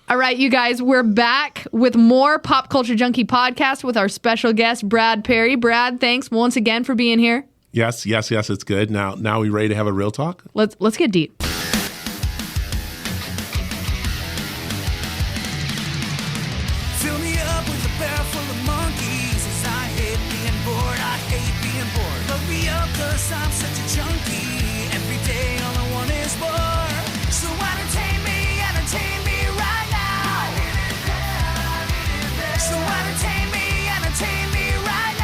All right, you guys, we're back with more Pop Culture Junkie podcast with our special guest, Brad Perry. Brad, thanks once again for being here. Yes, it's good. Now we ready to have a real talk? Let's get deep. Fill me up with a barrel full of monkeys, as I hate being bored, I hate being bored. Load me up, cause I'm such a junkie. Every day all I want is more. So entertain me right now. So entertain me right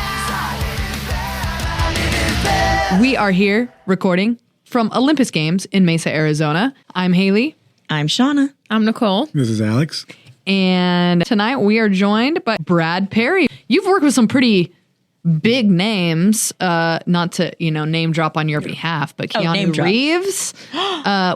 now. We are here recording from Olympus Games in Mesa, Arizona. I'm Hayley. I'm Shauna. I'm Nicole. This is Alex. And tonight we are joined by Brad Perry. You've worked with some pretty big names, not to, name drop on your behalf, but Keanu Reeves,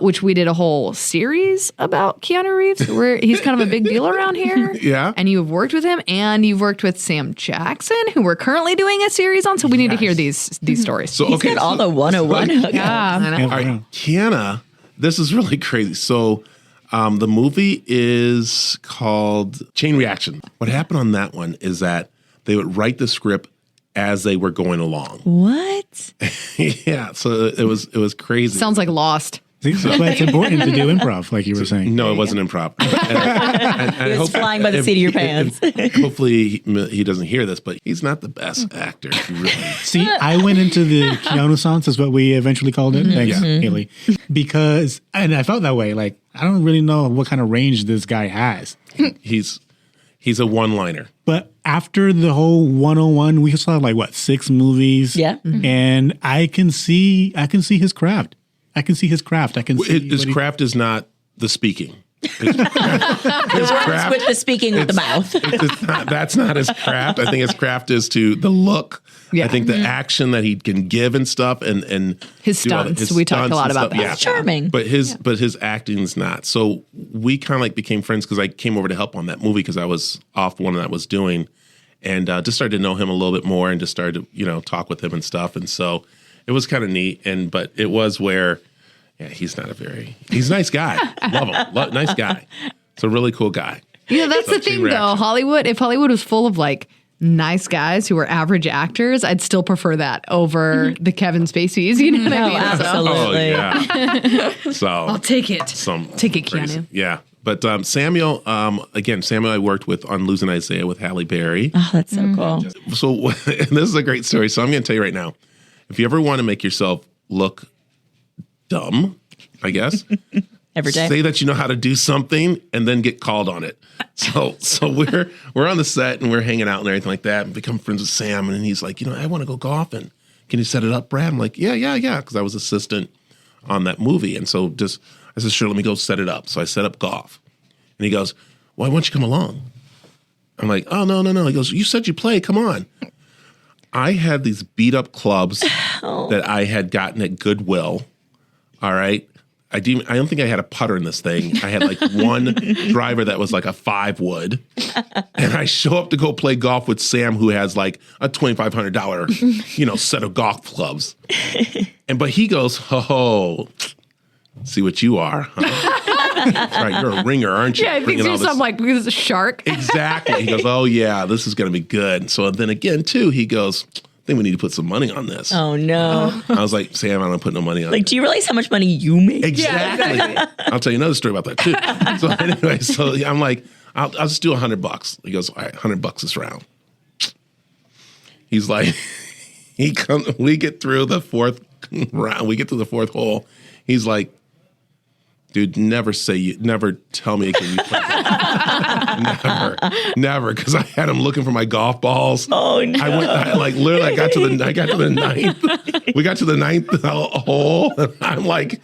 which we did a whole series about Keanu Reeves, where he's kind of a big deal around here. Yeah. And you have worked with him, and you've worked with Sam Jackson, who we're currently doing a series on, so we need to hear these stories. So, He's got all the 101 hookups. I know. All right, Kiana, this is really crazy. So the movie is called Chain Reaction. What happened on that one is that they would write the script as they were going along. What? Yeah, so it was crazy. Sounds like Lost. See, that's why it's important to do improv, like you were saying. No, it wasn't improv. And He was flying by the seat of your pants. Hopefully he doesn't hear this, but he's not the best actor. Really. See, I went into the Keanu Sans, is what we eventually called it. Thanks, Hayley. Because, and I felt that way, like, I don't really know what kind of range this guy has. He's a one-liner. But after the whole 101, we saw like, 6 movies? Yeah. And I can see his craft. I can see his craft. I can see His craft is not the speaking. His Words with the speaking with the mouth. That's not his craft. I think his craft is to the look. Yeah. I think the action that he can give and stuff, and His do all the- stunts. We talked a lot about that. Yeah. He's charming. But his acting's not. So we kind of like became friends because I came over to help on that movie because I was off one that I was doing, and just started to know him a little bit more and just started to talk with him and stuff. And so it was kind of neat. But it was where, yeah, he's a nice guy. Love him. Nice guy. It's a really cool guy. That's So the thing, Chain though. Reaction. Hollywood, if Hollywood was full of like nice guys who were average actors, I'd still prefer that over the Kevin Spaceys. You know what I mean? absolutely. Oh, yeah. So I'll take it. Take it, crazy. Keanu. Yeah. But Samuel I worked with on Losing Isaiah with Halle Berry. Oh, that's so cool. So and this is a great story. So I'm going to tell you right now, if you ever want to make yourself look dumb, I guess, Every day. say that you know how to do something and then get called on it. So we're on the set and we're hanging out and everything like that and become friends with Sam. And he's like, I want to go golfing. Can you set it up, Brad? I'm like, yeah. Because I was assistant on that movie. And so I said, sure, let me go set it up. So I set up golf. And he goes, why won't you come along? I'm like, oh, no. He goes, you said you play. Come on. I had these beat up clubs that I had gotten at Goodwill. All right. I don't think I had a putter in this thing. I had like one driver that was like a 5-wood. And I show up to go play golf with Sam, who has like a $2,500, set of golf clubs. But he goes, see what you are, huh? That's right, you're a ringer, aren't you? Yeah, I think you're something like, because it's a shark. Exactly. He goes, oh yeah, this is going to be good. So then again, too, he goes, I think we need to put some money on this. Oh, no. I was like, Sam, I don't put no money on it. Like, do you realize how much money you make? Exactly. I'll tell you another story about that too. So anyway, I'm like, I'll just do $100. He goes, all right, $100 this round. He's like, we get through the 4th round. We get to the 4th hole. He's like, dude, never tell me again you play golf. Never, because I had him looking for my golf balls. Oh no! I got to the 9th. We got to the 9th hole. And I'm like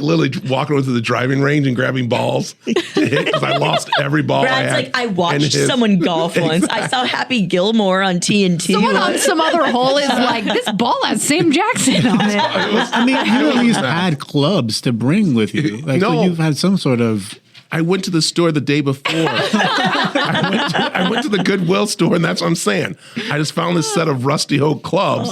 literally walking over to the driving range and grabbing balls because I lost every ball. Brad's I watched someone golf once. I saw Happy Gilmore on TNT. Someone on some other hole is like, this ball has Sam Jackson on it. I mean, you at least had clubs to bring with you. Like, No. so you've had some sort of... I went to the store the day before. I went to the Goodwill store, and that's what I'm saying. I just found this set of rusty oak clubs.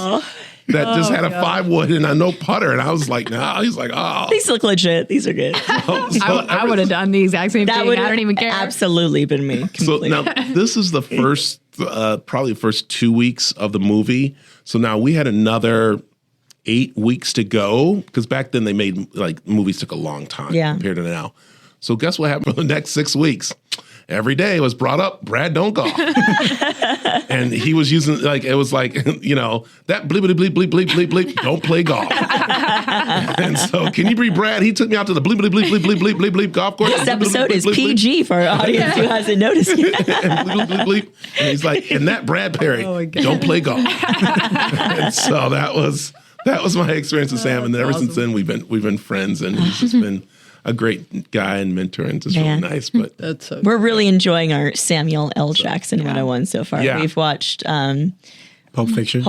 that just had a 5-wood and a no putter. And I was like, no. He's like, oh. These look legit. These are good. I would have done the exact same thing. I don't even care. Absolutely been me. So Completely. now this is the first, probably the first 2 weeks of the movie. So now we had another 8 weeks to go, because back then they made like movies took a long time compared to now. So guess what happened for the next 6 weeks? Every day it was brought up, Brad, don't golf. And he was using, like, it was like, you know, that bleep, bleep, bleep, bleep, bleep, bleep, bleep, don't play golf. And so, can you breathe, Brad? He took me out to the bleep, bleep, bleep, bleep, bleep, bleep, bleep, bleep golf course. This episode is PG for our audience who hasn't noticed yet. And bleep, bleep, bleep, bleep. And he's like, and that Brad Perry, don't play golf. And so that was my experience with Sam. And then ever since then, we've been friends, and he's just been a great guy and mentor, and just really nice. But That's so We're really enjoying our Samuel L. Jackson 101 so far. Yeah. We've watched Pulp Fiction.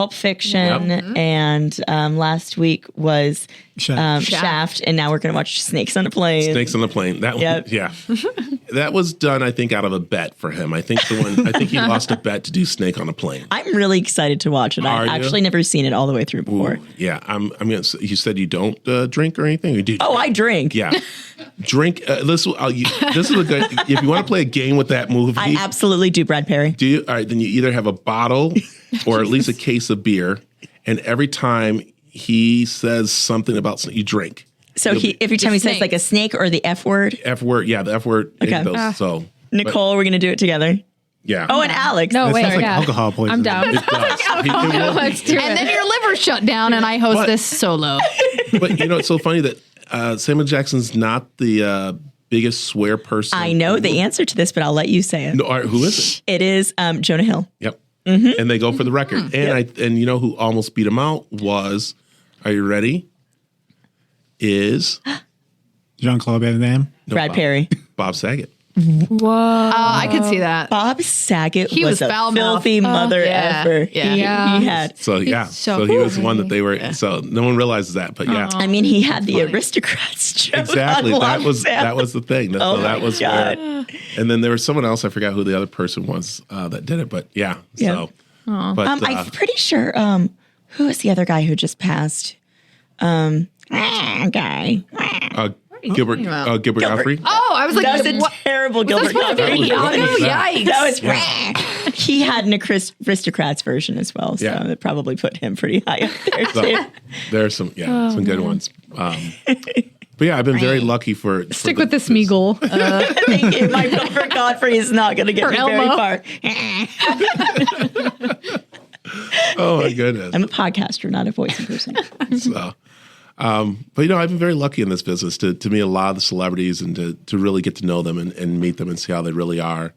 and last week was Shaft. Shaft, and now we're going to watch Snakes on a Plane. Snakes on the Plane. That one, Yep. yeah. That was done, I think, out of a bet for him. I think he lost a bet to do Snake on a Plane. I'm really excited to watch it. Are I've you? actually never seen it all the way through before. Ooh, yeah, I'm gonna. You said you don't drink or anything. You do? Oh, I drink. Yeah, drink. This is a good. If you want to play a game with that movie, I absolutely do, Brad Perry. do you? All right, then you either have a bottle or at least a case of beer, and every time he says something about you drink. So every time he says snake. like a snake or the F word, F word, yeah, the F word. Okay. So Nicole, we're going to do it together. yeah. Oh, and Alex. No, That wait, sounds like yeah. alcohol poisoning. I'm down. It does. It will- Let's do And it. then your liver shut down, and I host But- this solo. But you know, it's so funny that Samuel Jackson's not the biggest swear person. I know the answer to this, but I'll let you say it. No, all right, who is it? It is Jonah Hill. Yep. And they go for the record. And you know who almost beat him out was, are you ready? Is Jean-Claude Van Damme. Brad Bob- Perry. Bob Saget. Whoa. I could see that. Bob Saget He was a foul-mouthed. filthy mother yeah. ever. Yeah. He had. So yeah, so he was one that they were. So no one realizes that, but yeah, I mean, he had the aristocrats. joke exactly. on That was lockdown. the thing. Oh So that my was God. where. And then there was someone else. I forgot who the other person was that did it, but yeah. Yeah. So, but I'm pretty sure. Who is the other guy who just passed? Guy. Gilbert Godfrey. Oh, I was like, That was a what? terrible Gilbert Supposed to be Godfrey. Iago? That Yikes. That was he had an aristocrats version as well, so Yeah. it probably put him pretty high up there So too. there's some some good ones. But yeah, I've been very lucky for Stick with the Smeagol. Thank you. My Gilbert Godfrey is not going to get Or me Elmo. very far. Oh my goodness. I'm a podcaster, not a voice person. So, but you know, I've been very lucky in this business to meet a lot of the celebrities and to really get to know them and meet them and see how they really are,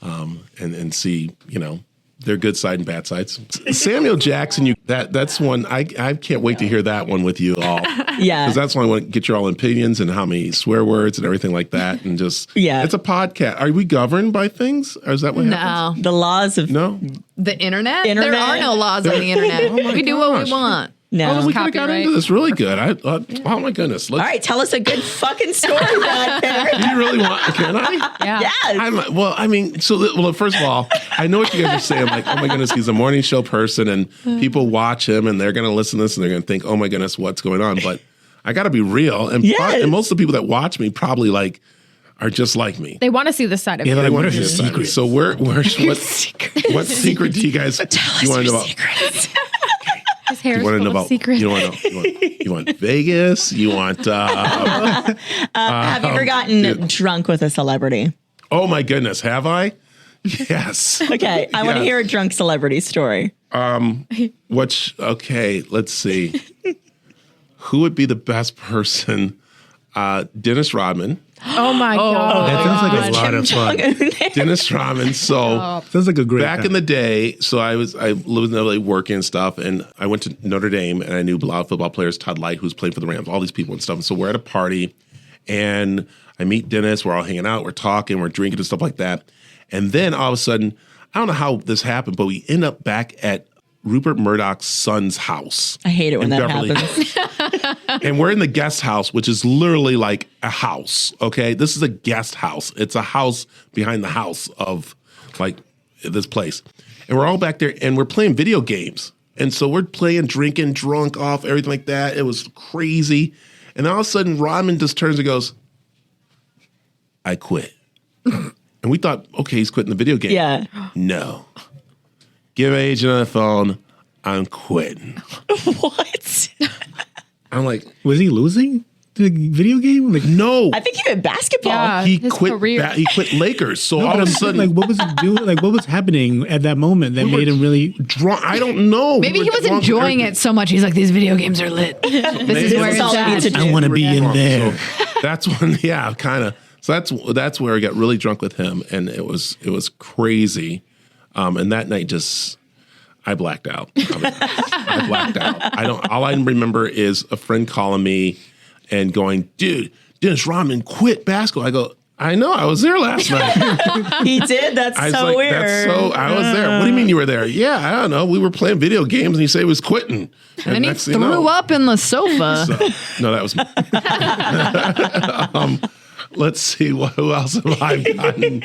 and see, you know, their good side and bad sides. Samuel Jackson, that's one I can't wait to hear that one with you all. Yeah. Because that's when I want to get your all opinions and how many swear words and everything like that, and just it's a podcast. Are we governed by things, or is that what happens? No. The laws of No. The internet? There Internet. are no laws on the internet. we do what gosh. we want. no. We could have got Copyright. into this really good. Oh my goodness. All right, tell us a good fucking story, Brad Perry. Do you really want? Can I? Yeah. Yes. First of all, I know what you guys are saying. Like, oh my goodness, he's a morning show person, and people watch him, and they're going to listen to this, and they're going to think, oh my goodness, what's going on? But I got to be real, and, Yes. and most of the people that watch me probably like are just like me. They want to see the side of Yeah, you. like, what They are his just- secrets? So what secret do you guys you want to know about? His hair You is want to know full of about? secrets. You want to know? You want Vegas? You want? Have you ever gotten drunk with a celebrity? Oh my goodness, have I? Yes. Okay, I want to Yes. hear a drunk celebrity story. Okay, let's see. Who would be the best person? Dennis Rodman. Oh my God. That sounds like a lot of fun. Dennis Rodman. So Sounds like a great back time. in the day, so I lived in LA working and stuff, and I went to Notre Dame, and I knew a lot of football players, Todd Light, who's playing for the Rams, all these people and stuff. And so we're at a party, and I meet Dennis. We're all hanging out, we're talking, we're drinking and stuff like that. And then all of a sudden, I don't know how this happened, but we end up back at Rupert Murdoch's son's house. I hate it when in that Beverly happens. Hills. And we're in the guest house, which is literally like a house. Okay. This is a guest house. It's a house behind the house of like this place. And we're all back there and we're playing video games. And so we're playing, drinking, drunk off, everything like that. It was crazy. And all of a sudden, Rodman just turns and goes, I quit. And we thought, okay, he's quitting the video game. Yeah. No. Give agent on the phone. I'm quitting. What? I'm like, Was he losing the video game? Like, no. I think he did basketball. Yeah. He his quit. career. He quit Lakers. So no, all but of a I'm saying, sudden, like, what was he doing? Like, what was happening at that moment that made him really? drunk. I don't know. Maybe We he were was drunk and enjoying everything. it so much. He's like, these video games are lit. This is where That's it's all he needs at. to do. I want to be in there. So that's when, yeah, kind of. So that's where I got really drunk with him, and it was crazy. And that night, I blacked out. I blacked out. All I remember is a friend calling me and going, "Dude, Dennis Rodman quit basketball." I go, "I know. I was there last night." He did? That's I was so like, weird. I was there. What do you mean you were there? Yeah, I don't know. We were playing video games, and he said he was quitting. And he next thing threw you know- up in the sofa. So, no, that was me. Let's see. Who else have I gotten?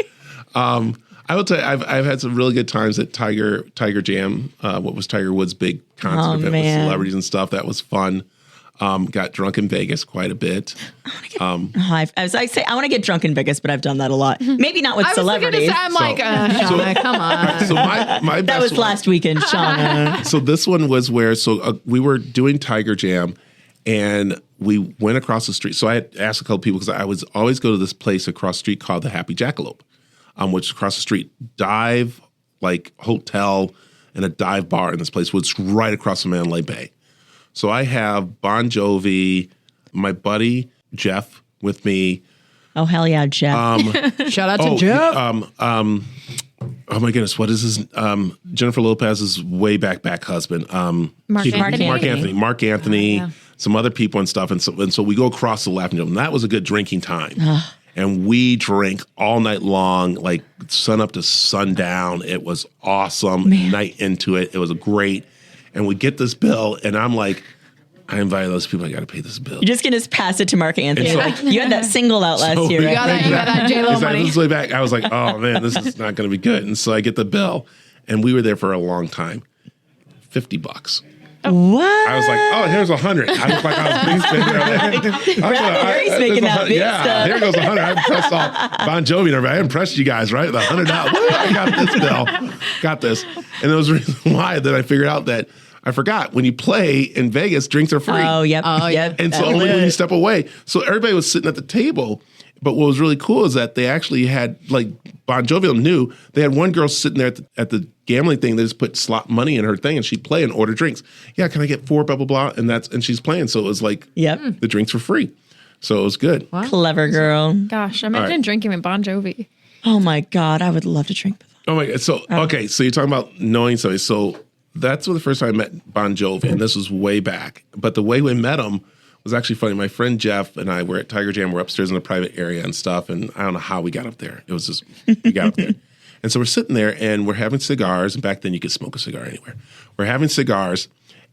I will tell you, I've had some really good times at Tiger Jam. What was Tiger Woods' big concert event with man. celebrities and stuff. That was fun. Got drunk in Vegas quite a bit. I want to get drunk in Vegas, but I've done that a lot. Maybe not with I was thinking celebrities. I'm like, Shauna, come on. So my That best was last weekend, Shauna. So this one was where we were doing Tiger Jam, and we went across the street. So I had asked a couple people because I was always go to this place across the street called the Happy Jackalope, which is across the street, dive like hotel and a dive bar in this place, which is right across from Mandalay Bay. So I have Bon Jovi, my buddy Jeff with me. Oh, hell yeah, Jeff. Shout out to Jeff. Oh my goodness, what is his Jennifer Lopez's way back husband? Mark Anthony. Mark Anthony, some other people and stuff. And so we go across the Laughing Dome. And that was a good drinking time. And we drank all night long, like sun up to sundown. It was awesome. Night into it. It was great. And we get this bill, and I'm like, I invited those people. I got to pay this bill. You're just going to pass it to Mark Anthony. And so- Like, you had that single out last year. we Right? got that J-Lo Exactly. money. This is way back. I was like, oh man, this is not going to be good. And so I get the bill, and we were there for a long time. $50. What? I was like, oh, here's 100. I look like I was big spender. Brad Perry's making that big stuff. Here goes 100. I impressed all Bon Jovi and everybody. I impressed you guys, right? The $100. I got this bill. Got this. And there was a reason why that I figured out that I forgot when you play in Vegas, drinks are free. Oh, yep. Oh, yep. And so That's only when you it. step away. So everybody was sitting at the table. But what was really cool is that they actually had, like, Bon Jovi knew, they had one girl sitting there at the gambling thing. They just put slot money in her thing, and she'd play and order drinks. Yeah, can I get 4, blah, blah, blah? And she's playing. So it was like, Yep. the drinks were free. So it was good. Clever girl. Gosh, imagine right. drinking with Bon Jovi. Oh, my God. I would love to drink with them. Oh, my God. So, okay. So you're talking about knowing somebody. So that's the first time I met Bon Jovi, and this was way back. But the way we met him was actually funny. My friend Jeff and I were at Tiger Jam. We're upstairs in a private area and stuff, and I don't know how we got up there. It was just, we got up there. And so we're sitting there, and we're having cigars, and back then you could smoke a cigar anywhere. We're having cigars,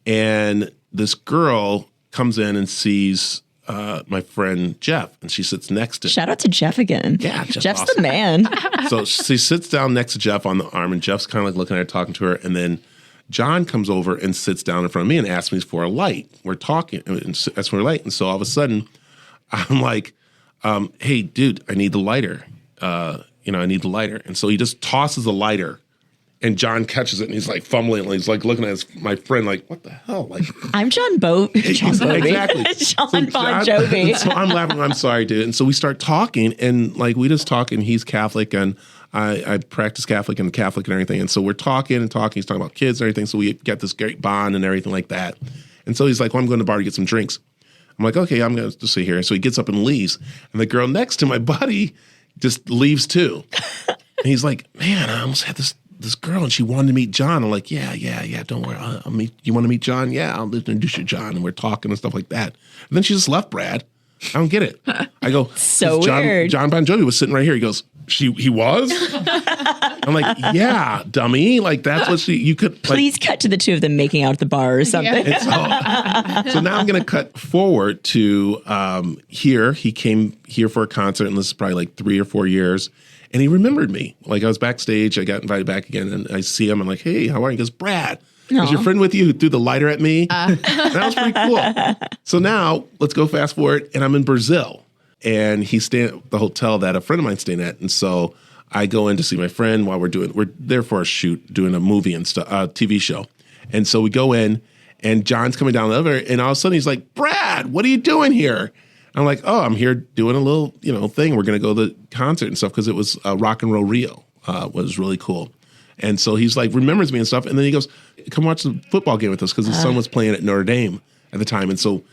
and this girl comes in and sees my friend Jeff, and she sits next to him. Shout out to Jeff again. Yeah, Jeff's Jeff's awesome. the man. So she sits down next to Jeff on the arm, and Jeff's kind of like looking at her, talking to her, and then John comes over and sits down in front of me and asks me for a light. We're talking, and asks for a light, and so all of a sudden, I'm like, "Hey, dude, I need the lighter. I need the lighter." And so he just tosses the lighter, and John catches it, and he's like fumbling, and he's like looking at my friend, like, "What the hell?" Like, I'm John Boat. exactly. John Bon Jovi. So I'm laughing. I'm sorry, dude. And so we start talking, and like we just talk, and he's Catholic, and I practice Catholic and everything. And so we're talking. He's talking about kids and everything. So we get this great bond and everything like that. And so he's like, "Well, I'm going to the bar to get some drinks." I'm like, "Okay, I'm going to sit here." So he gets up and leaves. And the girl next to my buddy just leaves too. And he's like, "Man, I almost had this girl, and she wanted to meet John." I'm like, yeah, don't worry. I'll meet. You want to meet John? Yeah, I'll introduce you to John. And we're talking and stuff like that. And then she just left Brad. I don't get it. I go, So John, weird. John Bon Jovi was sitting right here. He goes, he was? I'm like, yeah, dummy. Like, that's what you could. Like, Please cut to the two of them making out at the bar or something. so now I'm going to cut forward to here. He came here for a concert, and this is probably like 3 or 4 years. And he remembered me. Like, I was backstage. I got invited back again, and I see him. I'm like, "Hey, how are you?" He goes, "Brad." Is your friend with you who threw the lighter at me? That was pretty cool. So now let's go fast forward, and I'm in Brazil, and he's staying at the hotel that a friend of mine's staying at, and so I go in to see my friend while we're there for a shoot, doing a movie and stuff, TV show, and so we go in, and John's coming down the elevator, and all of a sudden he's like, "Brad, what are you doing here?" I'm like, "Oh, I'm here doing a little, thing. We're going to go to the concert and stuff because it was Rock and Roll Rio, was really cool." And so he's like, remembers me and stuff. And then he goes, "Come watch the football game with us," because his son was playing at Notre Dame at the time. And so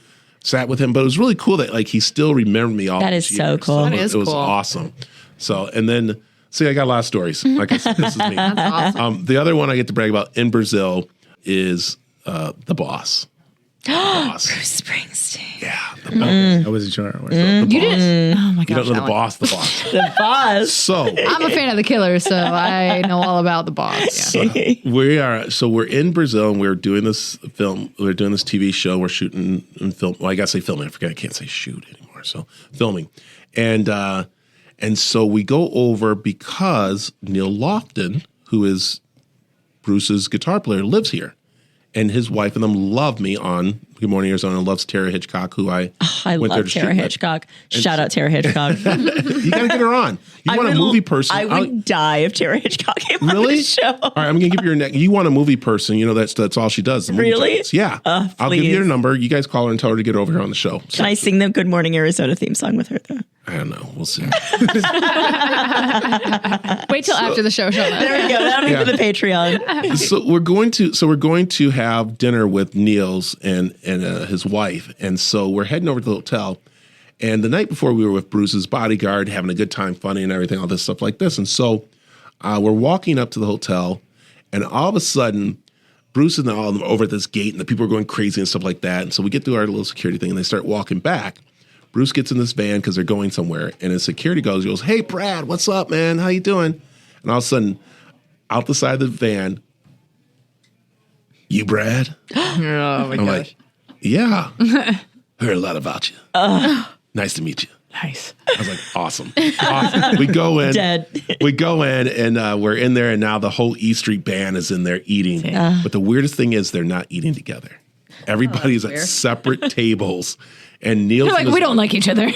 sat with him. But it was really cool that he still remembered me all That these is so years. cool. That is It was cool. awesome. So, and then, see, I got a lot of stories. Like I said, this is me. That's awesome. The other one I get to brag about in Brazil is The Boss. The Boss. Bruce Springsteen. Yeah. The Boss. I wasn't sure. The Boss. You didn't? Oh my You gosh. don't know The Alex. Boss, The Boss. The boss. So... I'm a fan of The Killers, so I know all about the boss. Yeah. We're in Brazil and we're doing this film. We're doing this TV show. We're shooting and film. Well, I gotta say filming. I forget. I can't say shoot anymore. So filming, and so we go over because Neil Lofton, who is Bruce's guitar player, lives here, and his wife and them love me on Good Morning Arizona. Loves Tara Hitchcock, who I I went there love to Tara shoot with. Hitchcock. Shout out Tara Hitchcock. You gotta get her on. You want a movie person? I would die if Tara Hitchcock came on Really? the show. All right, I'm gonna give you her neck. You want a movie person? That's all she does. The movie Really? chats. Yeah. I'll give you please. her number. You guys call her and tell her to get over here on the show. So, Can I sing the Good Morning Arizona theme song with her, though? I don't know. We'll see. Wait till after the show, Shauna. There we go. That'll be for the Patreon. So we're going to have dinner with Niels and his wife, and so we're heading over to the hotel. And the night before, we were with Bruce's bodyguard, having a good time, funny and everything, all this stuff like this. And so we're walking up to the hotel, and all of a sudden, Bruce and all of them are over at this gate, and the people are going crazy and stuff like that. And so we get through our little security thing, and they start walking back. Bruce gets in this van because they're going somewhere, and his security goes, "Hey, Brad, what's up, man? How you doing?" And all of a sudden, out the side of the van, "You, Brad?" Oh my I'm gosh. like, "Yeah, heard a lot about you. Nice to meet you." Nice. I was like, awesome. We go in. Dead. We go in, and we're in there, and now the whole E Street band is in there eating. But the weirdest thing is they're not eating together. Everybody's at weird. separate tables. And Niels, They're like, we don't like each other.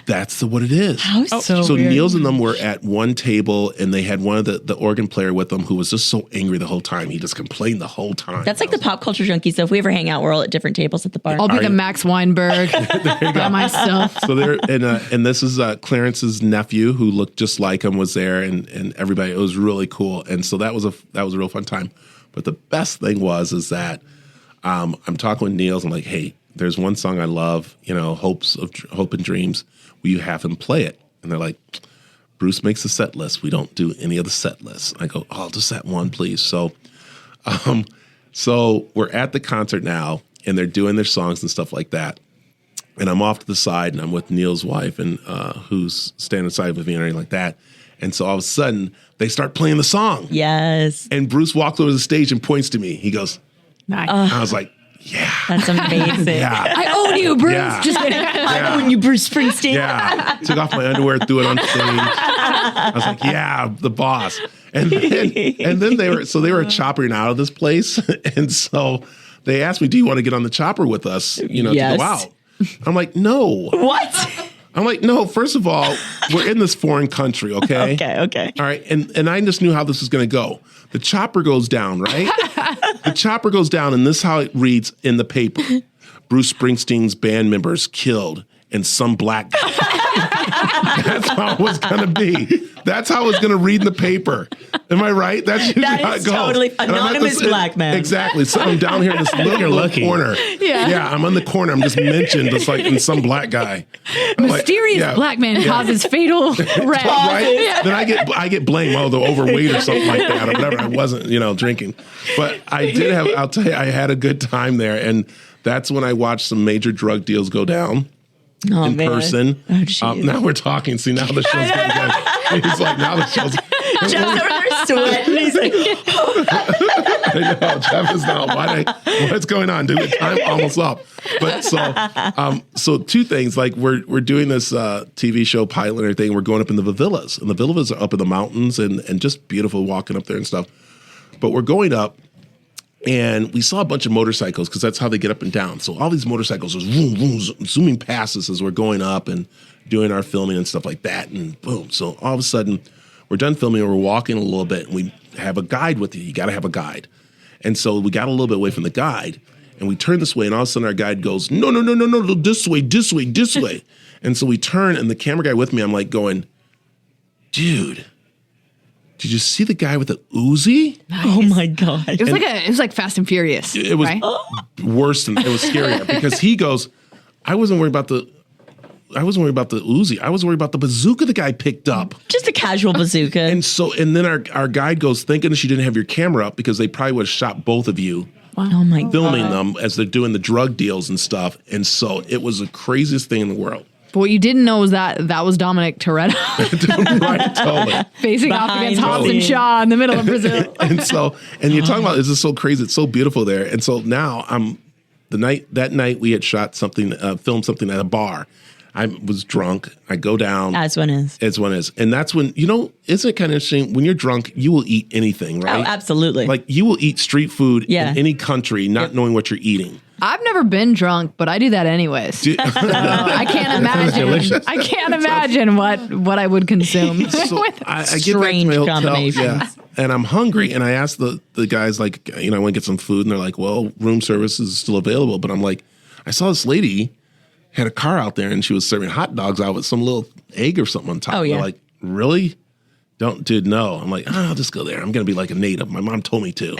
that's what it is. so So weird. Niels and them were at one table, and they had one of the organ player with them who was just so angry the whole time. He just complained the whole time. That's like the pop culture junkies. So if we ever hang out, we're all at different tables at the bar. I'll be Are the you? Max Weinberg by myself. So there, and this is Clarence's nephew who looked just like him was there, and everybody. It was really cool, and so that was a real fun time. But the best thing is that I'm talking with Niels. I'm like, "Hey, there's one song I love, Hope and Dreams. Will you have him play it?" And they're like, "Bruce makes a set list. We don't do any of the set lists." I go, "Oh, just that one, please." So we're at the concert now, and they're doing their songs and stuff like that. And I'm off to the side, and I'm with Neil's wife, and who's standing aside with me and everything like that. And so all of a sudden, they start playing the song. Yes. And Bruce walks over the stage and points to me. He goes, Nice. I was like, "Yeah, That's amazing. yeah, I own you, Bruce. Yeah. Just kidding. I own you, Bruce Springsteen. yeah." Took off my underwear, threw it on stage. I was like, "Yeah, the boss." And then they were choppering out of this place, and so they asked me, "Do you want to get on the chopper with us? To Yes. go out?" I'm like, "No." What? I'm like, "No, first of all, we're in this foreign country, okay? Okay. All right." And I just knew how this was going to go. The chopper goes down, right? The chopper goes down, and this is how it reads in the paper. Bruce Springsteen's band members killed, and some black guy. That's how it was going to be. That's how it's going to read in the paper. Am I right? That's usually That how is it goes. totally And I'm at anonymous black man. Exactly. So I'm down here in this little lucky. corner. Yeah. Yeah, I'm on the corner. I'm just mentioned just like in some black guy. I'm like, Mysterious yeah. black man causes fatal red. Right? Yeah. Then I get blamed, the overweight or something like that or whatever. I wasn't, drinking. But I'll tell you, I had a good time there. And that's when I watched some major drug deals go down Oh, in man. person. Oh, jeez. Now we're talking. See, now the show's getting good. He's like, now the show's Jeff's over there sweating. He's like, I know, Jeff is not. What's going on, dude? Time almost up. But so two things. Like we're doing this TV show pilot and everything. We're going up in the Villas, and the Villas are up in the mountains and just beautiful walking up there and stuff. But we're going up, And we saw a bunch of motorcycles because that's how they get up and down. So all these motorcycles was vroom, vroom, zooming past us as we're going up and doing our filming and stuff like that. And boom. So all of a sudden, we're done filming and we're walking a little bit and we have a guide with you. You got to have a guide. And so we got a little bit away from the guide and we turn this way and all of a sudden our guide goes, no, this way. And so we turn and the camera guy with me, I'm like going, dude, did you see the guy with the Uzi? Nice. Oh my God. It was like Fast and Furious. It was right? worse than, it was scarier because he goes, I wasn't worried about the Uzi. I was worried about the bazooka the guy picked up. Just a casual bazooka. And then our guide goes, thank goodness you didn't have your camera up because they probably would have shot both of you. Wow. Oh my filming them as they're doing the drug deals and stuff. And so it was the craziest thing in the world. But what you didn't know was that was Dominic Toretto Right, totally. facing off Behind against Hobbs and the Shaw in the middle of Brazil. And you're talking about, this is so crazy. It's so beautiful there. And so now that night we had shot something, filmed something at a bar. I was drunk. I go down. As one is. And that's when, isn't it kind of interesting? When you're drunk, you will eat anything, right? Oh, absolutely. Like you will eat street food in any country, not knowing what you're eating. I've never been drunk, but I do that anyways. So I can't imagine. I can't imagine what I would consume. So I get back to my hotel, and I'm hungry, and I asked the guys, like, I want to get some food, and they're like, well, room service is still available. But I'm like, I saw this lady had a car out there, and she was serving hot dogs out with some little egg or something on top. Oh, yeah. They're like, really? Dude, no. I'm like, I'll just go there. I'm going to be like a native. My mom told me to.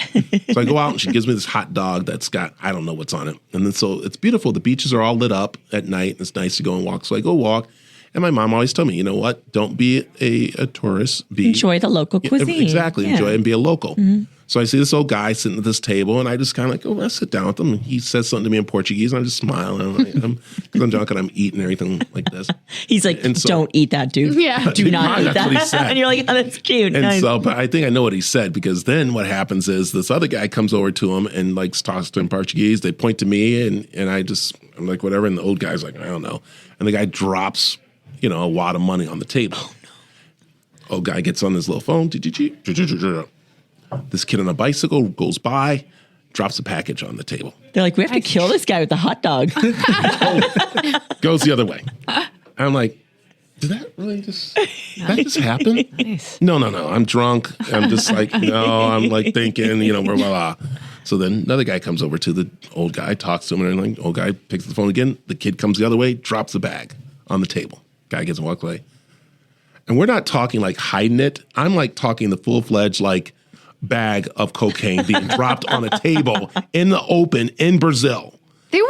So I go out and she gives me this hot dog that's got, I don't know what's on it. And then so it's beautiful. The beaches are all lit up at night. It's nice to go and walk. So I go walk. And my mom always told me, you know what? Don't be a tourist. Enjoy the local cuisine. Exactly. Yeah. Enjoy it and be a local. Mm-hmm. So I see this old guy sitting at this table, and I just kind of like, let's sit down with him. And he says something to me in Portuguese, and I just smile. And because I'm drunk and I'm eating everything like this. He's like, don't eat that, dude. Yeah. Do not eat that's that. what he said. And you're like, oh, that's cute. And Nice. so, but I think I know what he said, because then what happens is this other guy comes over to him and like talks to him in Portuguese. They point to me, and I'm like, whatever. And the old guy's like, I don't know. And the guy drops, a wad of money on the table. Oh, no. Old guy gets on his little phone. This kid on a bicycle goes by, drops a package on the table. They're like, we have to kill this guy with the hot dog. Goes the other way. I'm like, did that really just happen? Nice. No. I'm drunk. I'm just like, no, I'm like thinking, blah, blah, blah. So then another guy comes over to the old guy, talks to him, and like, old guy picks up the phone again. The kid comes the other way, drops the bag on the table. Guy gets walked away. And we're not talking like hiding it. I'm like talking the full-fledged like bag of cocaine being dropped on a table in the open in Brazil. It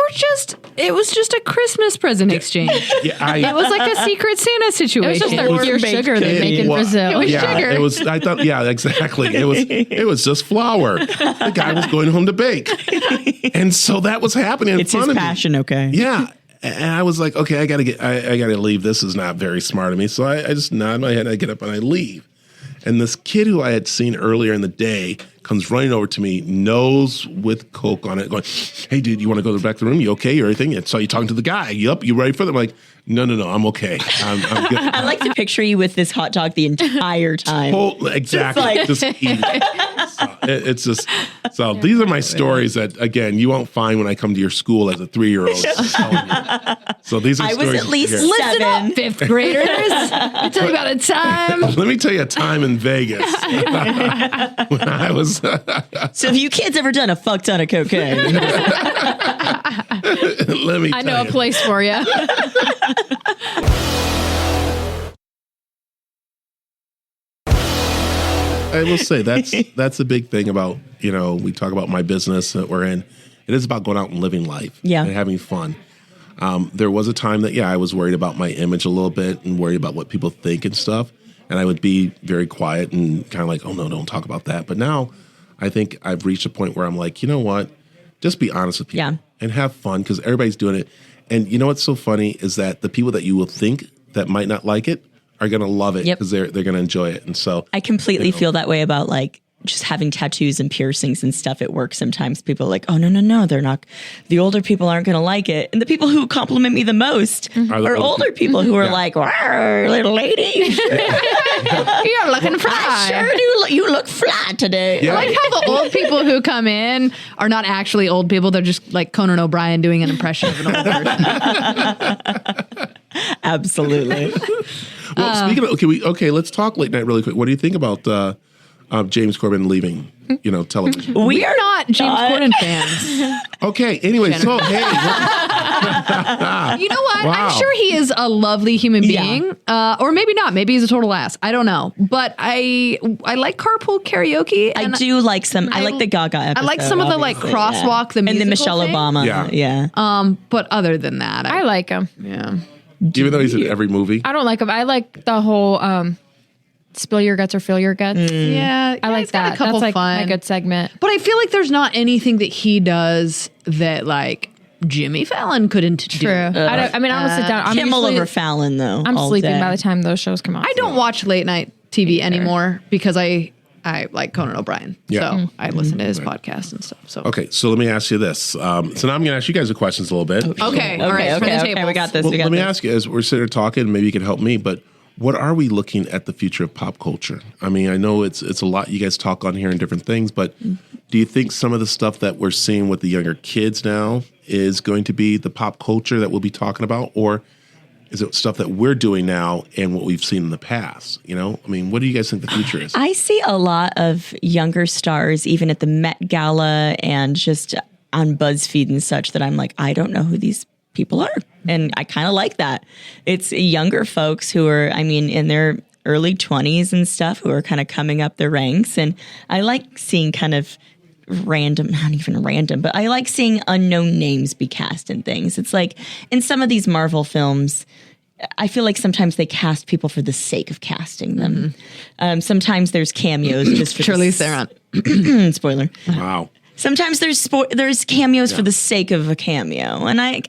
was just a Christmas present exchange. Yeah, it was like a Secret Santa situation. It was just their pure sugar they make in Brazil. It was sugar. It was. I thought. Yeah, exactly. It was just flour. The guy was going home to bake, and so that was happening in It's front his of me. passion, okay? Yeah, and I was like, okay, I gotta leave. This is not very smart of me. So I just nod my head. I get up and I leave. And this kid who I had seen earlier in the day comes running over to me, nose with Coke on it, going, hey, dude, you want to go back to the room? You okay or anything? And so you talking to the guy. Yup, you ready for them? I'm like, no, I'm okay. I'm good. I like to picture you with this hot dog the entire time. Exactly. Just eat it. So these are my stories that, again, you won't find when I come to your school as a 3-year-old. So these are I stories. was at least Listen 7. up, 5th graders. I'll tell you about a time. Let me tell you a time in Vegas when I was. So have you kids ever done a fuck ton of cocaine? Let me. I know a place for you. I will say that's a big thing about, we talk about my business that we're in. It is about going out and living life and having fun. There was a time that, I was worried about my image a little bit and worried about what people think and stuff. And I would be very quiet and kind of like, oh, no, don't talk about that. But now I think I've reached a point where I'm like, you know what? Just be honest with people and have fun, because everybody's doing it. And you know what's so funny is that the people that you will think that might not like it are going to love it because they're going to enjoy it. And so I completely feel that way about like just having tattoos and piercings and stuff at work, sometimes people are like, oh, no, they're not, the older people aren't going to like it. And the people who compliment me the most are older people who are like, little lady. You're looking fly. I sure do. You look fly today. Yeah. I like how the old people who come in are not actually old people. They're just like Conan O'Brien doing an impression of an old person. Absolutely. Well, speaking of, okay, let's talk late night really quick. What do you think about James Corden leaving, television? We We're not James Corden fans. Okay, anyway, so hey. You know what? Wow. I'm sure he is a lovely human being. Or maybe not. Maybe he's a total ass. I don't know. But I like Carpool Karaoke. I do like some. I like the Gaga episode. I like some of the like crosswalk, the and the musical Michelle thing. Obama. Yeah. But other than that, I like him. yeah. Even though he's in every movie. I don't like him. I like the whole spill your guts or fill your guts. Yeah, I like he's got that. a couple That's like fun. a good segment. But I feel like there's not anything that he does that like Jimmy Fallon couldn't do. True. I don't sit down. I'm Kimmel usually- over Fallon though. I'm all sleeping day. by the time those shows come out. I don't watch late night TV anymore because I like Conan O'Brien. Yeah. So I listen to his podcast and stuff. So Okay, so let me ask you this. So now I'm going to ask you guys the questions a little bit. Okay, all right, spin the tables. We got this. Well, we got let me this. ask you, as we're sitting here talking, maybe you can help me, but what are we looking at the future of pop culture? I mean, I know it's a lot you guys talk on here and different things, but do you think some of the stuff that we're seeing with the younger kids now is going to be the pop culture that we'll be talking about? Or is it stuff that we're doing now and what we've seen in the past? I mean, what do you guys think the future is? I see a lot of younger stars, even at the Met Gala and just on BuzzFeed and such, that I'm like, I don't know who these people are. And I kind of like that. It's younger folks who are, in their early 20s and stuff, who are kind of coming up the ranks. And I like seeing kind of random, not even random, but I like seeing unknown names be cast in things. It's like in some of these Marvel films, I feel like sometimes they cast people for the sake of casting them. Sometimes there's cameos just for Charlize Theron. Spoiler. Wow. Sometimes there's cameos for the sake of a cameo, and I'm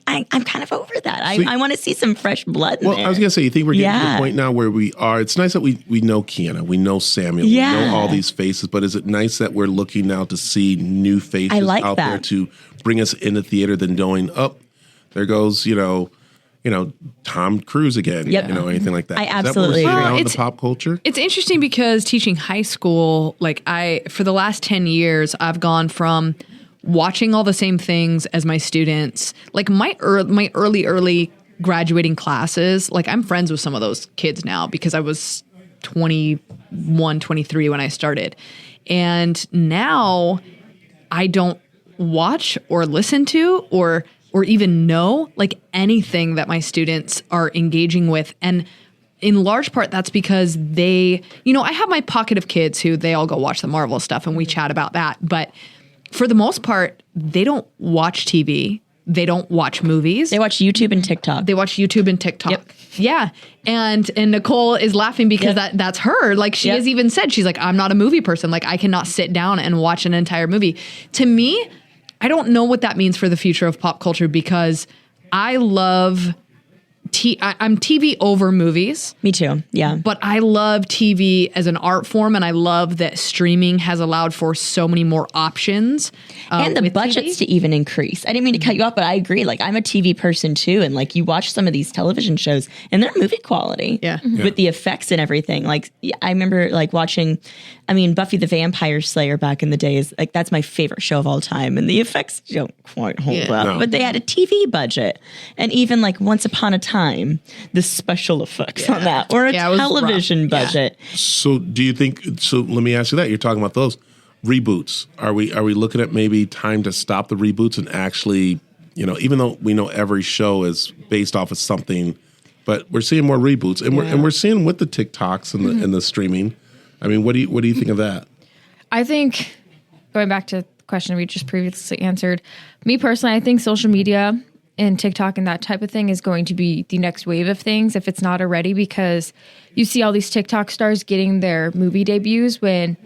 kind of over that. I want to see some fresh blood in Well, there. I was going to say, you think we're getting to the point now where we are? It's nice that we know Keanu, we know Samuel, we know all these faces, but is it nice that we're looking now to see new faces out there to bring us in the theater than knowing, there goes, Tom Cruise again, anything like that? I Is that absolutely what we're seeing agree. now in the pop culture? It's interesting because teaching high school, for the last 10 years, I've gone from watching all the same things as my students, like my early graduating classes. Like I'm friends with some of those kids now because I was 21, 23 when I started. And now I don't watch or listen to or even know like anything that my students are engaging with. And in large part, that's because I have my pocket of kids who they all go watch the Marvel stuff and we chat about that. But for the most part, they don't watch TV. They don't watch movies. They watch YouTube and TikTok. They watch YouTube and TikTok. Yep. Yeah. And Nicole is laughing because that's her. Like she has even said, she's like, I'm not a movie person. Like I cannot sit down and watch an entire movie. To me, I don't know what that means for the future of pop culture because I love I'm TV over movies. Me too. Yeah. But I love TV as an art form, and I love that streaming has allowed for so many more options. And the with budgets TV. to even increase. I didn't mean to cut you off, but I agree. Like I'm a TV person too, and like you watch some of these television shows, and they're movie quality. Yeah. With the effects and everything. Like I remember like watching, Buffy the Vampire Slayer back in the day is like that's my favorite show of all time, and the effects don't quite hold up. No. But they had a TV budget, and even like Once Upon a Time, the special effects on that, or a Yeah, it was television rough. Yeah. budget. So do you think, let me ask you that. You're talking about those reboots. Are we looking at maybe time to stop the reboots and actually, even though we know every show is based off of something, but we're seeing more reboots and we're seeing with the TikToks and the and the streaming. I mean, what do you think of that? I think, going back to the question we just previously answered, me personally, I think social media and TikTok and that type of thing is going to be the next wave of things if it's not already, because you see all these TikTok stars getting their movie debuts when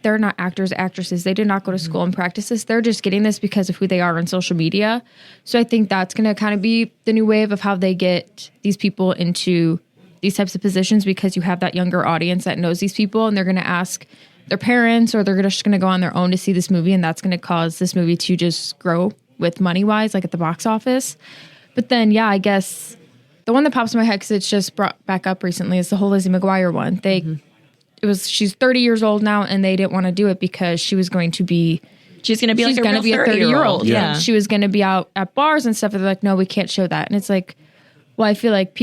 they're not actors, actresses. They did not go to school and practice this. They're just getting this because of who they are on social media. So I think that's going to kind of be the new wave of how they get these people into these types of positions, because you have that younger audience that knows these people and they're going to ask their parents, or they're just going to go on their own to see this movie, and that's going to cause this movie to just grow with money wise, like at the box office. But then, yeah, I guess the one that pops in my head because it's just brought back up recently is the whole Lizzie McGuire one. She's 30 years old now, and they didn't want to do it because she was going to be. She's going to be like a 30-year-old. Yeah. She was going to be out at bars and stuff. And they're like, no, we can't show that. And it's like, well, I feel like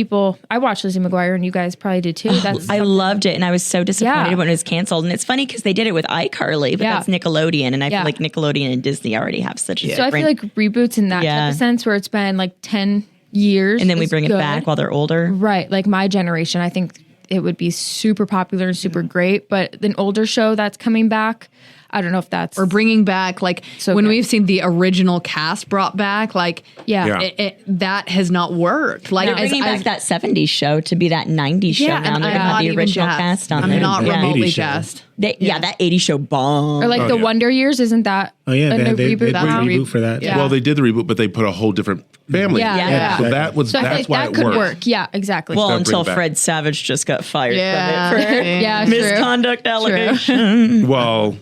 I watched Lizzie McGuire, and you guys probably did too. I loved it, and I was so disappointed when it was canceled. And it's funny because they did it with iCarly, but that's Nickelodeon, and I feel like Nickelodeon and Disney already have such a So I feel like reboots in that type of sense where it's been like 10 years. And then we bring it back while they're older. Right. Like my generation, I think it would be super popular and super great. But an older show that's coming back, I don't know if that's... Or bringing back, like, when we've seen the original cast brought back, like, that has not worked. Like, bringing back that 70s show to be that 90s show now. They're going to have the original cast on there. I'm not remotely jazzed. That 80s show bomb. Or like the Wonder Years, isn't that they reboot? reboot for that. Yeah. Well, they did the reboot, but they put a whole different family. Yeah. So that's I why think that it could worked. work. Yeah, exactly. Well, Bring until it back. Fred Savage just got fired Yeah. from it for Yeah, misconduct allegation. Well,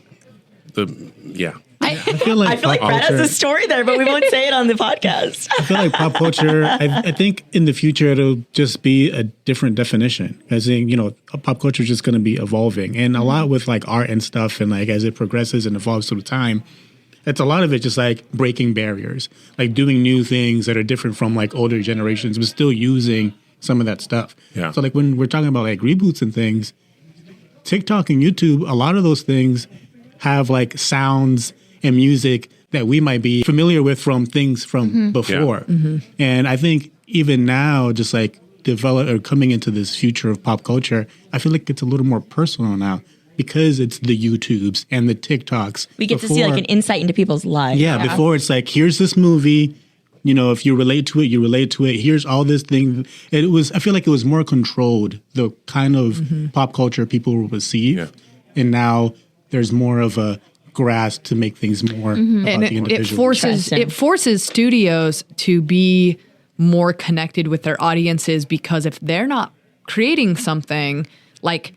I feel like Brad has culture- a story there, but we won't say it on the podcast. I feel like pop culture, I think in the future it'll just be a different definition. As in, pop culture is just going to be evolving. And a lot with like art and stuff, and like as it progresses and evolves through time, it's a lot of it just like breaking barriers, like doing new things that are different from like older generations, but still using some of that stuff. Yeah. So like when we're talking about like reboots and things, TikTok and YouTube, a lot of those things have like sounds and music that we might be familiar with from things from before. And I think even now, just like coming into this future of pop culture, I feel like it's a little more personal now because it's the YouTubes and the TikToks. We get to see like an insight into people's lives. Yeah, before it's like, here's this movie, if you relate to it, you relate to it. Here's all this thing. I feel like it was more controlled, the kind of pop culture people will receive. Yeah. And now there's more of a grasp to make things more about and the individual. it forces studios to be more connected with their audiences, because if they're not creating something, like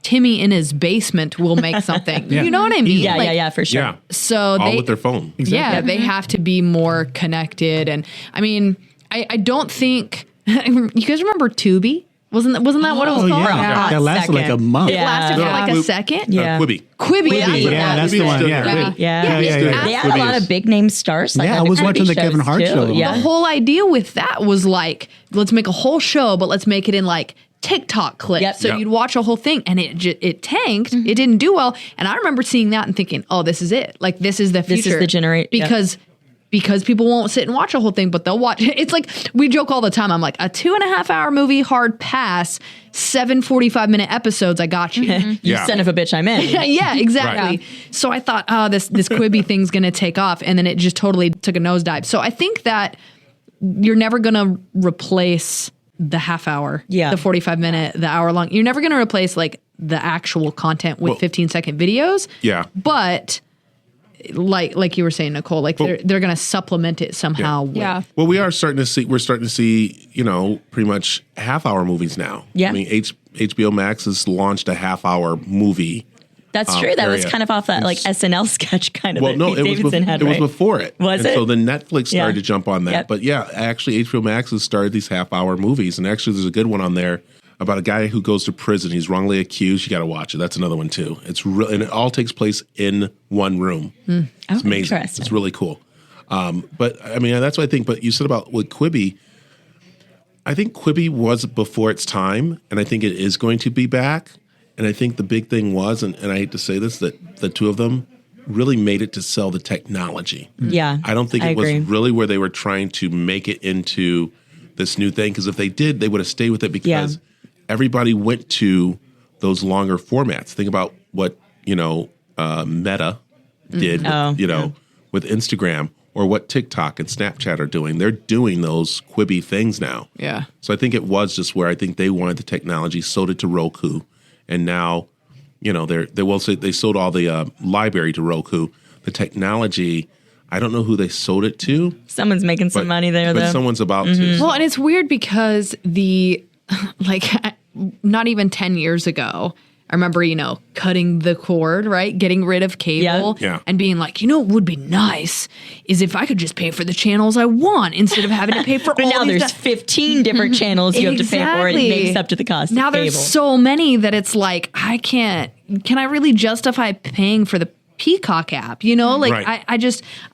Timmy in his basement will make something. You know what I mean? Yeah, for sure. Yeah. So all with their phone. Exactly. Yeah, they have to be more connected. And I mean, I don't think you guys remember Tubi? Wasn't that what it was called? Yeah. That lasted like a month. It lasted for like a second. Yeah. Quibi. Quibi. That's the one. Yeah. Yeah. They had a lot of big name stars. Like I was watching the Kevin Hart show. The whole idea with that was like, let's make a whole show, but let's make it in like TikTok clips. Yep. So you'd watch a whole thing, and it tanked. It didn't do well. And I remember seeing that and thinking, oh, this is it. Like, this is the future. This is the generation. Because people won't sit and watch a whole thing, but they'll watch. It's like, we joke all the time. I'm like, a 2.5 hour movie, hard pass, 7 45-minute episodes. I got you. You son of a bitch, I'm in. Yeah, exactly. Right. So I thought, oh, this Quibi thing's going to take off. And then it just totally took a nosedive. So I think that you're never going to replace the half hour, the 45-minute, the hour long. You're never going to replace like the actual content with 15-second videos. Yeah. But like you were saying, Nicole, like they're going to supplement it somehow. Well, we're starting to see, pretty much half-hour movies now. Yeah. I mean, HBO Max has launched a half-hour movie. That's true. That was kind of off that like SNL sketch kind of. Well, no, it was before it. Was it? So then Netflix started to jump on that. Yep. But yeah, actually HBO Max has started these half-hour movies, and actually there's a good one on there about a guy who goes to prison. He's wrongly accused. You got to watch it. That's another one too. It's real, and it all takes place in one room. It's amazing. It's really cool. But I mean, that's what I think. But you said about with Quibi. I think Quibi was before its time, and I think it is going to be back. And I think the big thing was, and I hate to say this, that the two of them really made it to sell the technology. Yeah. I don't think it was really where they were trying to make it into this new thing. Because if they did, they would have stayed with it because everybody went to those longer formats. Think about what, Meta did, with Instagram, or what TikTok and Snapchat are doing. They're doing those Quibi things now. Yeah. So I think it was just where I think they wanted the technology, sold it to Roku. And now, they sold all the library to Roku. The technology, I don't know who they sold it to. Someone's making some money there, though. But someone's about to. Well, and it's weird because not even 10 years ago, I remember, cutting the cord, right? Getting rid of cable Yeah. and being like, what would be nice is if I could just pay for the channels I want instead of having to pay for But all now these there's 15 different channels you have to pay for, and it Exactly. makes up to the cost Now of cable. there's so many that it's like, can I really justify paying for the Peacock app? Right.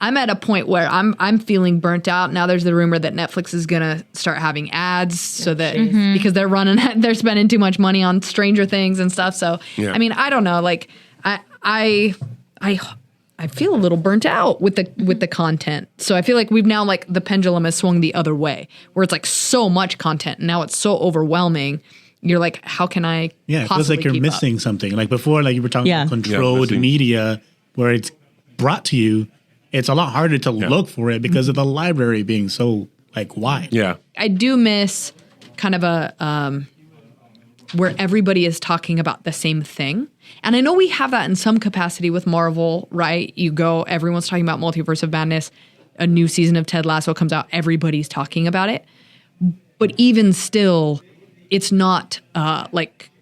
I'm at a point where I'm feeling burnt out. Now there's the rumor that Netflix is going to start having ads so that because they're spending too much money on Stranger Things and stuff. So, Yeah. I mean, I don't know. Like I feel a little burnt out with the content. So I feel like we've now the pendulum has swung the other way where it's so much content and now it's so overwhelming. You're like, how can I Yeah, it feels like you're keep missing something. Like before, like you were talking about controlled missing. media where it's brought to you, it's a lot harder to look for it because of the library being so wide. Yeah. I do miss kind of a where everybody is talking about the same thing. And I know we have that in some capacity with Marvel, right? Everyone's talking about Multiverse of Madness, a new season of Ted Lasso comes out, everybody's talking about it. But even still, it's not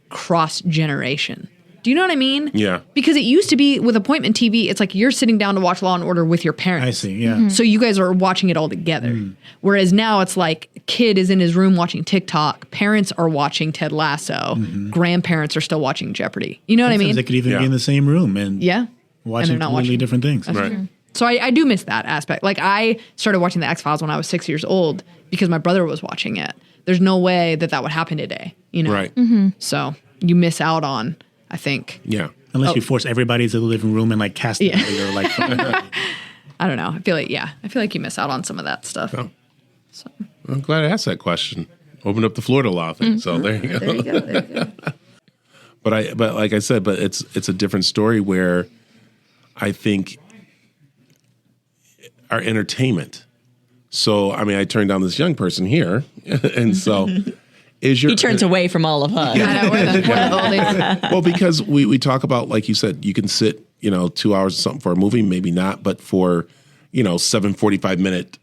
cross-generation. Do you know what I mean? Yeah. Because it used to be with appointment TV, it's like you're sitting down to watch Law and Order with your parents. I see, yeah. So you guys are watching it all together. Whereas now it's like kid is in his room watching TikTok, parents are watching Ted Lasso, grandparents are still watching Jeopardy. You know what I Sometimes mean? they could even Yeah. be in the same room and Yeah. watching And they're not completely watching. different things. Right. So I do miss that aspect. Like I started watching the X-Files when I was 6 years old because my brother was watching it. There's no way that would happen today, Right. So you miss out on, I think. Yeah. Unless you force everybody to the living room and cast them. Yeah. You're like, I don't know. I feel like you miss out on some of that stuff. Oh. I'm glad I asked that question. Opened up the Florida law thing. So there you go. There you go. There you go. But like I said, it's a different story where I think our entertainment. So I mean, I turned down this young person here, and so is your He turns away from all of us. I know, we're the oldies. well, because we talk about, like you said, you can sit 2 hours or something for a movie, maybe not, but for 7:45-minute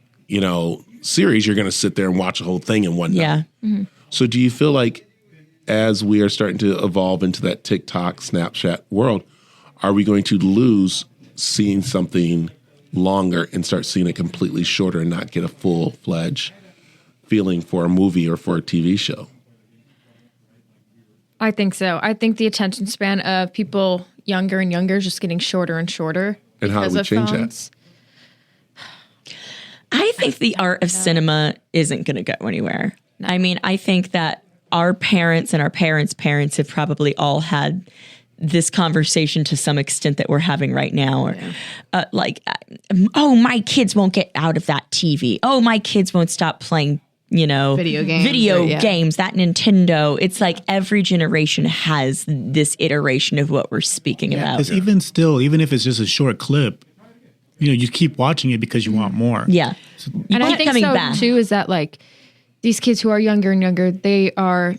series, you're going to sit there and watch the whole thing in one night. Yeah. So do you feel like as we are starting to evolve into that TikTok, Snapchat world, are we going to lose seeing something longer and start seeing it completely shorter and not get a full-fledged feeling for a movie or for a TV show? I think so. I think the attention span of people younger and younger is just getting shorter and shorter. And how do we because of change phones. I think the art of cinema isn't going to go anywhere. I mean, I think that our parents and our parents' parents have probably all had this conversation to some extent that we're having right now. Or oh, my kids won't get out of that TV. Oh, my kids won't stop playing, Video games, that Nintendo. It's like every generation has this iteration of what we're speaking about. because even still, even if it's just a short clip, you keep watching it because you want more. Yeah. And I think so back. too is that these kids who are younger and younger, they are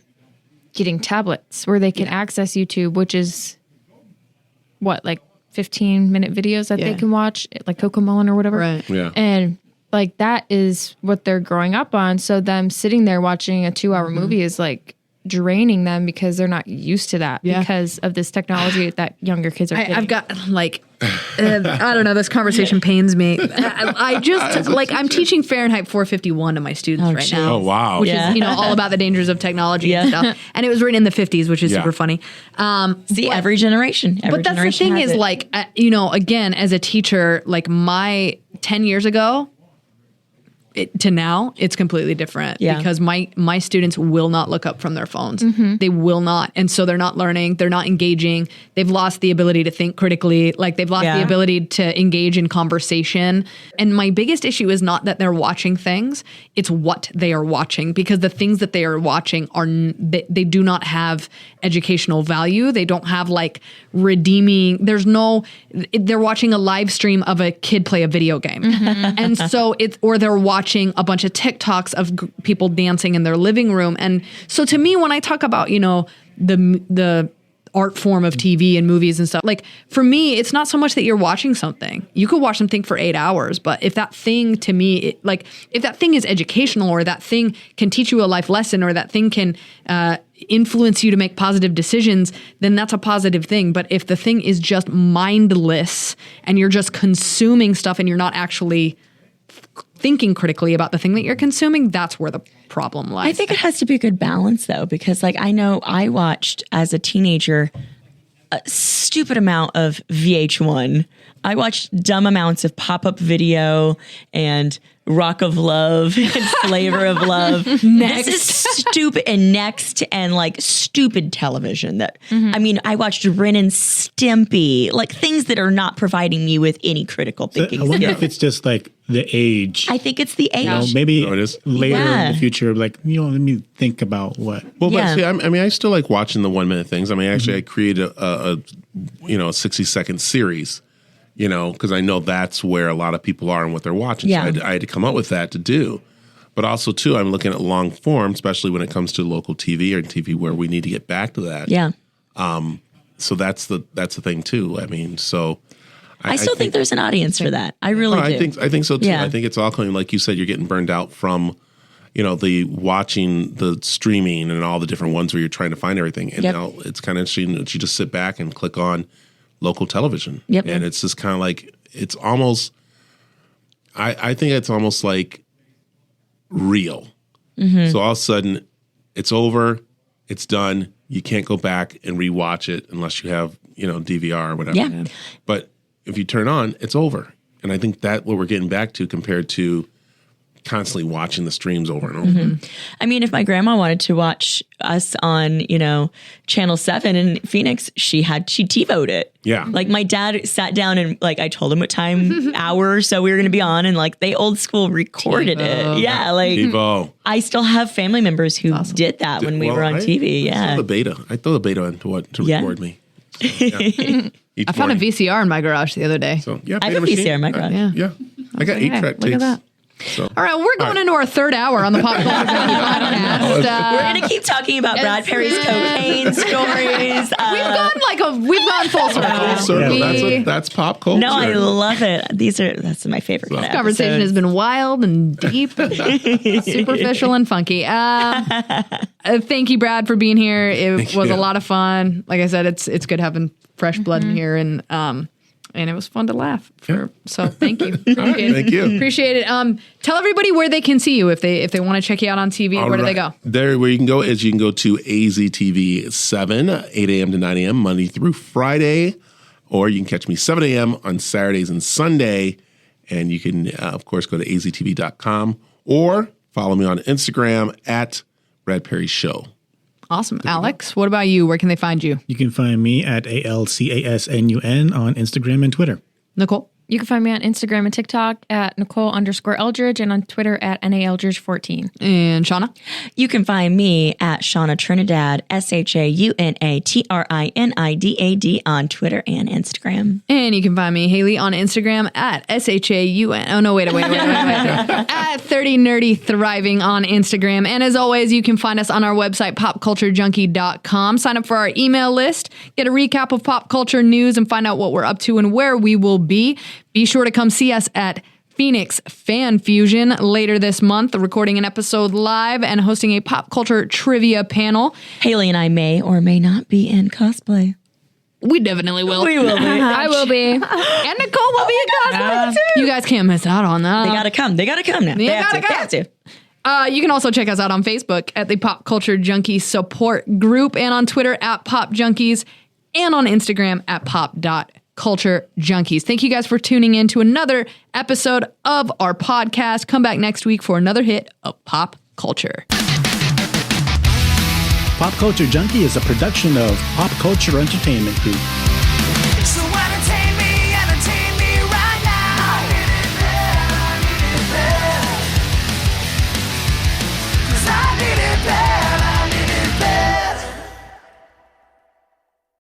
getting tablets where they can access YouTube, which is 15-minute videos that they can watch, like Cocomelon or whatever. Right. Yeah. And that is what they're growing up on. So them sitting there watching a 2-hour movie is draining them because they're not used to that because of this technology that younger kids are getting. I've got I don't know. This conversation pains me. I just I'm teaching Fahrenheit 451 to my students right now. Oh, wow. Which Yeah. is all about the dangers of technology and Yeah. stuff. And it was written in the 50s, which is Yeah. super funny. See, every generation. But that's the thing is again, as a teacher, my 10 years ago to now, it's completely different because my students will not look up from their phones. They will not. And so they're not learning. They're not engaging. They've lost the ability to think critically. They've lost the ability to engage in conversation. And my biggest issue is not that they're watching things. It's what they are watching, because the things that they are watching they do not have educational value. They don't have redeeming. They're watching a live stream of a kid play a video game. And so or they're watching a bunch of TikToks of people dancing in their living room. And so to me, when I talk about, the art form of TV and movies and stuff. Like for me, it's not so much that you're watching something. You could watch something for 8 hours, but if that thing to me, if that thing is educational, or that thing can teach you a life lesson, or that thing can influence you to make positive decisions, then that's a positive thing. But if the thing is just mindless and you're just consuming stuff and you're not actually thinking critically about the thing that you're consuming, that's where the problem lies. I think it has to be a good balance, though, because like I know I watched as a teenager a stupid amount of VH1. I watched dumb amounts of pop-up video and Rock of Love and Flavor of Love. This is stupid, and Next, and like stupid television that, I mean, I watched Ren and Stimpy, like things that are not providing me with any critical thinking I wonder skills. if it's just like the age. I think it's the age. You know, maybe it is. later Yeah. in the future, like, you know, let me think about what. Well, Yeah. but see, I mean, I still like watching the 1 minute things. I mean, actually, I created a 60-second series, you know, because I know that's where a lot of people are and what they're watching. Yeah. So I had to come up with that to do. But also, too, I'm looking at long form, especially when it comes to local TV or TV where we need to get back to that. Yeah. So that's the thing, too. I mean, so I still think there's an audience for that. I really do. I think so too. Yeah. I think it's all coming, like you said, you're getting burned out from, you know, the watching the streaming and all the different ones where you're trying to find everything. And Yep. now it's kind of interesting that you just sit back and click on local television. Yep. And it's just kind of like, it's almost, I think it's almost like real. Mm-hmm. So all of a sudden it's over, it's done. You can't go back and rewatch it unless you have, you know, DVR or whatever. Yeah. But if you turn on, it's over. And I think that's what we're getting back to compared to constantly watching the streams over and over. Mm-hmm. I mean, if my grandma wanted to watch us on, you know, Channel 7 in Phoenix, she TiVo'd it. Yeah. Like my dad sat down and like I told him what time, hour or so we were going to be on, and like they old school recorded it. Yeah. Like TiVo. I still have family members who did that when we were on TV. Yeah. I throw the beta into to Yeah. record me. So, yeah. I found a VCR in my garage the other day. So yeah, I have beta a machine. VCR in my garage. Yeah. I got 8-track tapes. Look at that. So. All right, we're going into our third hour on the Pop Culture Junkie podcast. We're going to keep talking about Brad Perry's cocaine stories. We've gone full circle. Full circle. We- That's pop culture. No, I love it. That's my favorite kind of Conversation has episodes. been wild and deep, and superficial and funky. Thank you, Brad, for being here. It was a lot of fun. Like I said, it's good having fresh blood in here, and it was fun to laugh. So thank you. Appreciate it. Thank you. Appreciate it. Tell everybody where they can see you if they want to check you out on TV. All Where do they right. go? There, where you can go is you can go to AZTV 7, 8 a.m. to 9 a.m. Monday through Friday, or you can catch me 7 a.m. on Saturdays and Sunday. And you can, of course, go to aztv.com or follow me on Instagram at Brad Perry Show. Awesome. Alex, what about you? Where can they find you? You can find me at ALCASNUN on Instagram and Twitter. Nicole? You can find me on Instagram and TikTok at Nicole_Eldridge and on Twitter at NAEldridge14. And Shauna? You can find me at Shauna Trinidad, SHAUNA TRINIDAD on Twitter and Instagram. And you can find me, Hayley, on Instagram at SHAUN. Oh, no, wait. At 30 Nerdy Thriving on Instagram. And as always, you can find us on our website, popculturejunkie.com. Sign up for our email list, get a recap of pop culture news, and find out what we're up to and where we will be. Be sure to come see us at Phoenix Fan Fusion later this month, recording an episode live and hosting a pop culture trivia panel. Hayley and I may or may not be in cosplay. We definitely will. We will be. I will be. And Nicole will be in cosplay too. You guys can't miss out on that. They gotta come. They gotta come now. They have gotta to. They have to. You can also check us out on Facebook at the Pop Culture Junkie Support Group, and on Twitter at Pop Junkies, and on Instagram at pop.culture junkies. Thank you guys for tuning in to another episode of our podcast. Come back next week for another hit of pop culture. Pop Culture Junkie is a production of Pop Culture Entertainment Group.